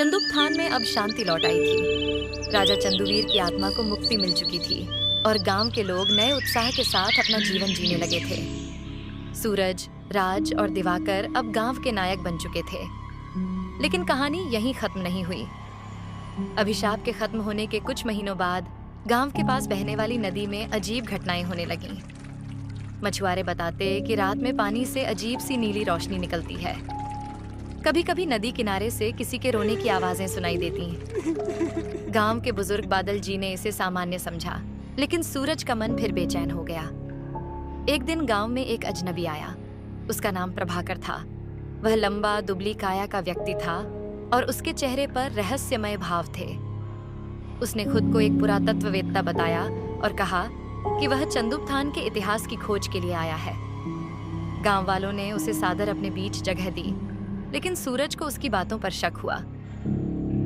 चंदुकथान में अब शांति लौट आई थी। राजा चंदुवीर की आत्मा को मुक्ति मिल चुकी थी और गांव के लोग नए उत्साह के साथ अपना जीवन जीने लगे थे। सूरज, राज और दिवाकर अब गांव के नायक बन चुके थे। लेकिन कहानी यहीं खत्म नहीं हुई। अभिशाप के खत्म होने के कुछ महीनों बाद गांव के पास बहने वाली नदी में अजीब घटनाएं होने लगीं। मछुआरे बताते कि रात में पानी से अजीब सी नीली रोशनी निकलती है। कभी कभी नदी किनारे से किसी के रोने की आवाजें सुनाई देती। गांव के बुजुर्ग बादल जी ने इसे सामान्य समझा, लेकिन सूरज का मन फिर बेचैन हो गया। एक दिन गांव में एक अजनबी आया। उसका नाम प्रभाकर था। वह लंबा दुबली काया का व्यक्ति था और उसके चेहरे पर रहस्यमय भाव थे। उसने खुद को एक पुरातत्ववेत्ता बताया और कहा कि वह चंदुकथान के इतिहास की खोज के लिए आया है। गांव वालों ने उसे सादर अपने बीच जगह दी, लेकिन सूरज को उसकी बातों पर शक हुआ।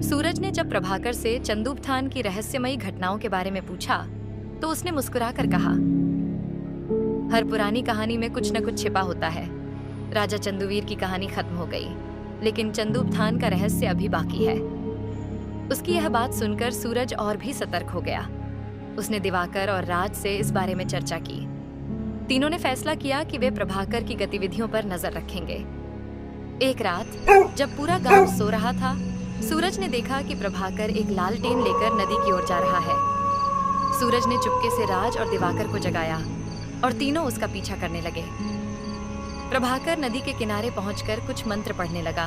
सूरज ने जब प्रभाकर से चंदुकथान की रहस्यमयी घटनाओं के बारे में पूछा, तो उसने मुस्कुराकर कहा, हर पुरानी कहानी में कुछ न कुछ छिपा होता है। राजा चंदुवीर की कहानी खत्म हो गई, लेकिन चंदुकथान का रहस्य अभी बाकी है। उसकी यह बात सुनकर सूरज और भी सतर्क हो गया। उसने दिवाकर और राज से इस बारे में चर्चा की। तीनों ने फैसला किया कि वे प्रभाकर की गतिविधियों पर नजर रखेंगे। एक रात जब पूरा गांव सो रहा था, सूरज ने देखा कि प्रभाकर एक लालटेन लेकर नदी की ओर जा रहा है। सूरज ने चुपके से राज और दिवाकर को जगाया और तीनों उसका पीछा करने लगे। प्रभाकर नदी के किनारे पहुंचकर कुछ मंत्र पढ़ने लगा।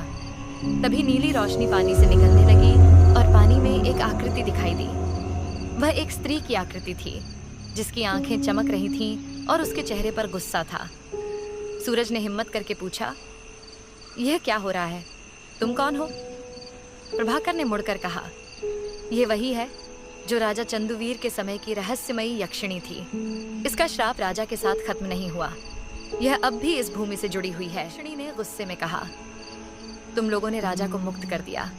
तभी नीली रोशनी पानी से निकलने लगी और पानी में एक आकृति दिखाई दी। वह एक स्त्री की आकृति थी, जिसकी आंखें चमक रही थीं और उसके चेहरे पर गुस्सा था। सूरज ने हिम्मत करके पूछा, यह क्या हो रहा है? तुम कौन हो? प्रभाकर ने मुड़कर कहा, यह वही है जो राजा चंदुवीर के समय की रहस्यमयी यक्षिणी थी। इसका श्राप राजा के साथ खत्म नहीं हुआ। यह अब भी इस भूमि से जुड़ी हुई है। यक्षिणी ने गुस्से में कहा, तुम लोगों ने राजा को मुक्त कर दिया,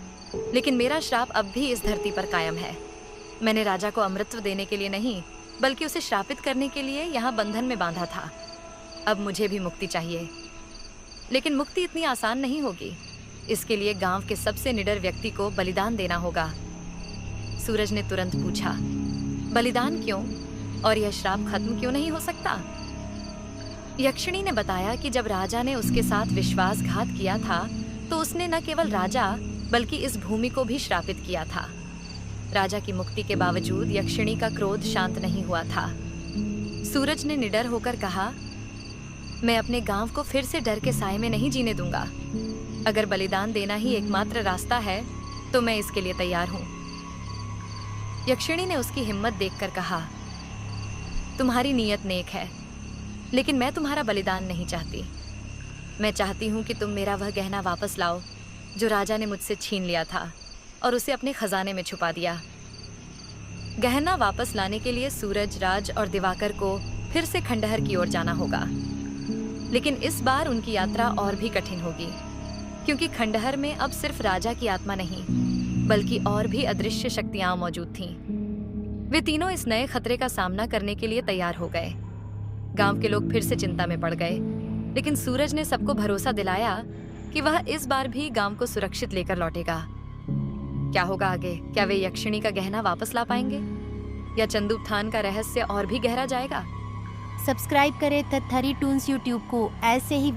लेकिन मेरा श्राप अब भी इस धरती पर कायम है। मैंने राजा को अमृतत्व देने के लिए नहीं, बल्कि उसे श्रापित करने के लिए यहाँ बंधन में बांधा था। अब मुझे भी मुक्ति चाहिए, लेकिन मुक्ति इतनी आसान नहीं होगी। इसके लिए गांव के सबसे निडर व्यक्ति को बलिदान देना होगा। सूरज ने तुरंत पूछा, बलिदान क्यों? और यह श्राप खत्म क्यों नहीं हो सकता? यक्षिणी ने बताया कि जब राजा ने उसके साथ विश्वासघात किया था, तो उसने न केवल राजा बल्कि इस भूमि को भी श्रापित किया था। राजा की मुक्ति के बावजूद यक्षिणी का क्रोध शांत नहीं हुआ था। सूरज ने निडर होकर कहा, मैं अपने गांव को फिर से डर के साए में नहीं जीने दूंगा। अगर बलिदान देना ही एकमात्र रास्ता है, तो मैं इसके लिए तैयार हूं। यक्षिणी ने उसकी हिम्मत देखकर कहा, तुम्हारी नीयत नेक है, लेकिन मैं तुम्हारा बलिदान नहीं चाहती। मैं चाहती हूं कि तुम मेरा वह गहना वापस लाओ जो राजा ने मुझसे छीन लिया था और उसे अपने खजाने में छुपा दिया। गहना वापस लाने के लिए सूरज, राज और दिवाकर को फिर से खंडहर की ओर जाना होगा। लेकिन इस बार उनकी यात्रा और भी कठिन होगी, क्योंकि खंडहर में अब सिर्फ राजा की आत्मा नहीं, बल्कि और भी अदृश्य शक्तियां मौजूद थीं। वे तीनों इस नए खतरे का सामना करने के लिए तैयार हो गए। गांव के लोग फिर से चिंता में पड़ गए, लेकिन सूरज ने सबको भरोसा दिलाया कि वह इस बार भी गांव को सुरक्षित लेकर लौटेगा। क्या होगा आगे? क्या वे यक्षिणी का गहना वापस ला पाएंगे, या चंदुकथान का रहस्य और भी गहरा जाएगा? सब्सक्राइब करें तथ्थरी टून्स यूट्यूब को ऐसे ही